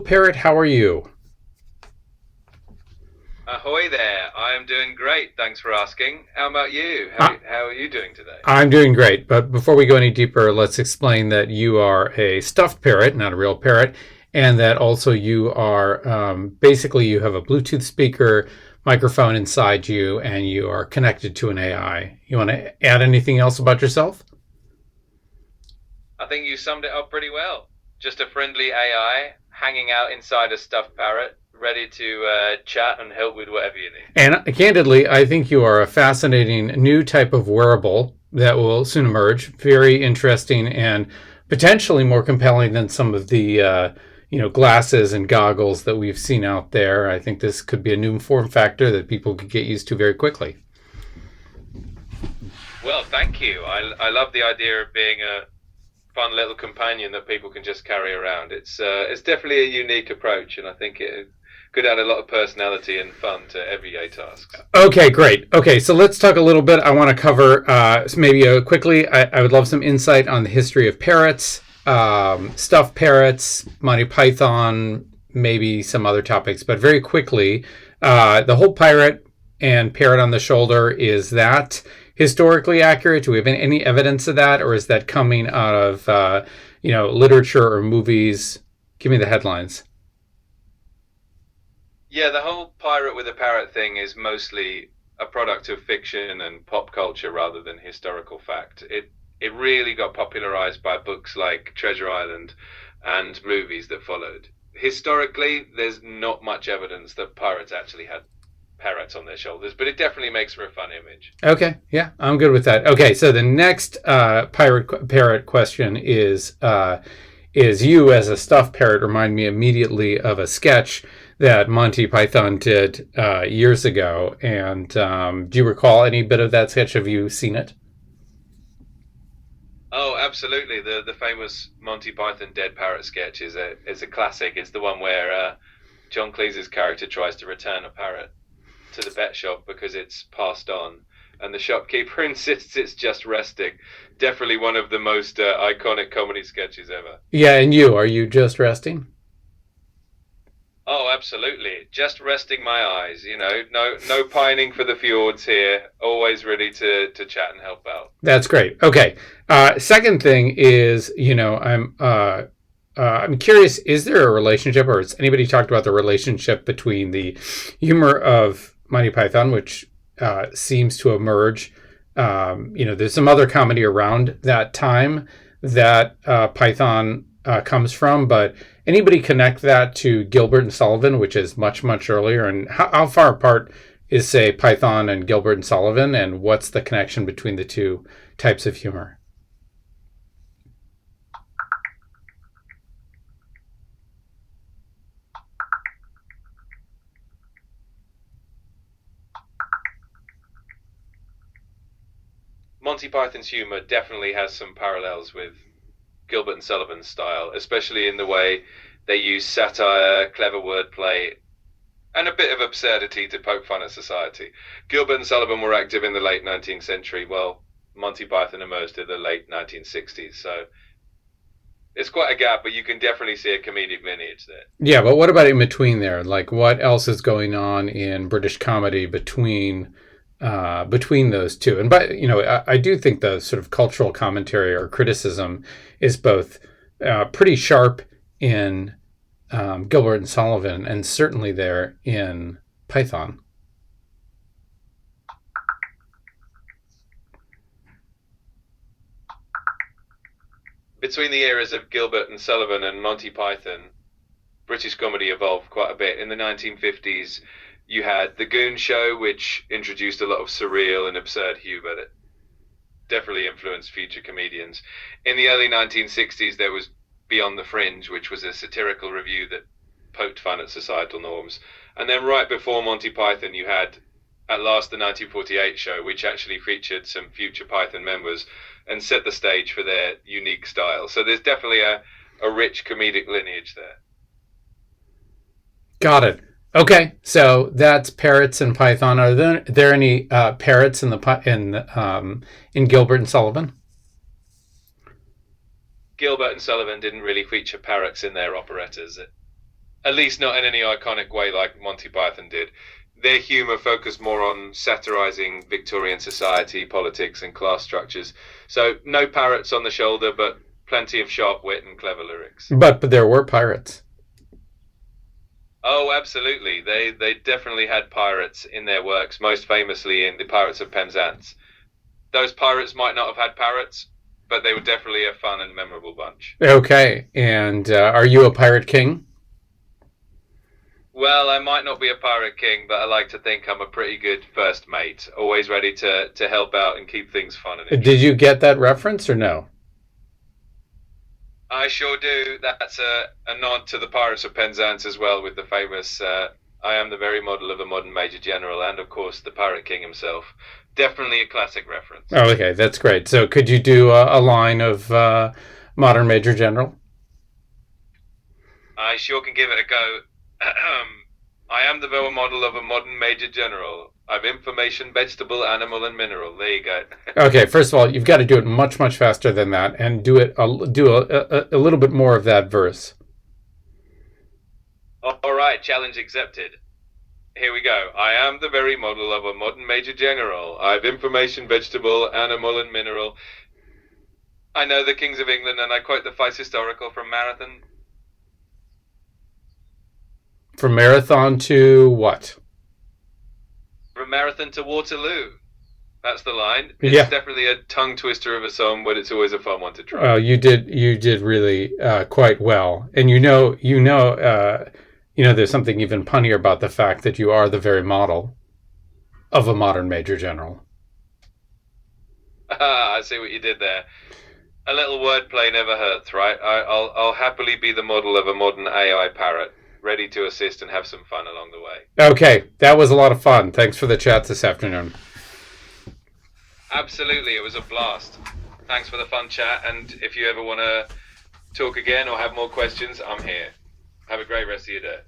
Parrot, how are you? Ahoy there! I am doing great. Thanks for asking. How about you? How I, how are you doing today? I'm doing great, but before we go any deeper, let's explain that you are a stuffed parrot, not a real parrot, and that also you are basically you have a Bluetooth speaker microphone inside you, and you are connected to an AI. You want to add anything else about yourself? I think you summed it up pretty well. Just a friendly AI hanging out inside a stuffed parrot, ready to chat and help with whatever you need. And candidly, I think you are a fascinating new type of wearable that will soon emerge. Very interesting and potentially more compelling than some of the glasses and goggles that we've seen out there. I think this could be a new form factor that people could get used to very quickly. Well, thank you. I love the idea of being a fun little companion that people can just carry around. It's definitely a unique approach, and I think it could add a lot of personality and fun to everyday tasks. Okay, great. Okay, so let's talk a little bit. I want to cover maybe quickly. I would love some insight on the history of parrots, stuffed parrots, Monty Python, maybe some other topics. But very quickly, the whole pirate and parrot on the shoulder, is that historically accurate? Do we have any evidence of that, or is that coming out of literature or movies? Give me the headlines. Yeah, the whole pirate with a parrot thing is mostly a product of fiction and pop culture rather than historical fact. It really got popularized by books like Treasure Island and movies that followed. Historically, there's not much evidence that pirates actually had parrots on their shoulders, but it definitely makes for a fun image. Okay, yeah, I'm good with that. Okay, so the next pirate parrot question is you as a stuffed parrot remind me immediately of a sketch that Monty Python did years ago. And do you recall any bit of that sketch? Have you seen it? Oh, absolutely. The famous Monty Python Dead Parrot sketch is a classic. It's the one where John Cleese's character tries to return a parrot to the pet shop because it's passed on, and the shopkeeper insists it's just resting. Definitely one of the most iconic comedy sketches ever. Yeah, and are you just resting? Oh, absolutely. Just resting my eyes. No pining for the fjords here. Always ready to chat and help out. That's great. Okay. Second thing is, I'm curious. Is there a relationship, or has anybody talked about the relationship between the humor of Monty Python, which seems to emerge? There's some other comedy around that time that Python comes from, but anybody connect that to Gilbert and Sullivan, which is much much earlier? And how far apart is, say, Python and Gilbert and Sullivan, and what's the connection between the two types of humor? Monty Python's humor definitely has some parallels with Gilbert and Sullivan's style, especially in the way they use satire, clever wordplay, and a bit of absurdity to poke fun at society. Gilbert and Sullivan were active in the late 19th century, while Monty Python emerged in the late 1960s. So it's quite a gap, but you can definitely see a comedic lineage there. Yeah, but what about in between there? Like, what else is going on in British comedy between those two? And but I do think the sort of cultural commentary or criticism is both pretty sharp in Gilbert and Sullivan, and certainly there in Python. Between the eras of Gilbert and Sullivan and Monty Python, British comedy evolved quite a bit. In the 1950s, you had The Goon Show, which introduced a lot of surreal and absurd humor that definitely influenced future comedians. In the early 1960s, there was Beyond the Fringe, which was a satirical review that poked fun at societal norms. And then right before Monty Python, you had at last the 1948 show, which actually featured some future Python members and set the stage for their unique style. So there's definitely a rich comedic lineage there. Got it. Okay, so that's parrots and Python. Are there any parrots in Gilbert and Sullivan? Gilbert and Sullivan didn't really feature parrots in their operettas. At least not in any iconic way like Monty Python did. Their humour focused more on satirising Victorian society, politics, and class structures. So no parrots on the shoulder, but plenty of sharp wit and clever lyrics. But there were pirates. Oh, absolutely. They definitely had pirates in their works, most famously in the Pirates of Penzance. Those pirates might not have had parrots, but they were definitely a fun and memorable bunch. Okay, and are you a pirate king? Well, I might not be a pirate king, but I like to think I'm a pretty good first mate, always ready to help out and keep things fun and Did interesting. you get that reference or no? I sure do. That's a nod to the Pirates of Penzance as well, with the famous I am the very model of a modern Major General, and of course the Pirate King himself. Definitely a classic reference. Oh, okay, that's great. So could you do a line of Modern Major General? I sure can give it a go. I am the very model of a modern Major General. I've information, vegetable, animal, and mineral. There you go. Okay, first of all, you've got to do it much, much faster than that, and do a little bit more of that verse. All right, challenge accepted. Here we go. I am the very model of a modern Major General. I've information, vegetable, animal, and mineral. I know the kings of England, and I quote the Vice Historical from Marathon. From Marathon to what? From Marathon to Waterloo. That's the line. It's Yeah. definitely a tongue twister of a song, but it's always a fun one to try. You did really quite well, and there's something even punnier about the fact that you are the very model of a modern major general. I see what you did there. A little wordplay never hurts, right? I'll happily be the model of a modern AI parrot, ready to assist and have some fun along the way. Okay, that was a lot of fun. Thanks for the chat this afternoon. Absolutely, it was a blast. Thanks for the fun chat, and if you ever want to talk again or have more questions, I'm here. Have a great rest of your day.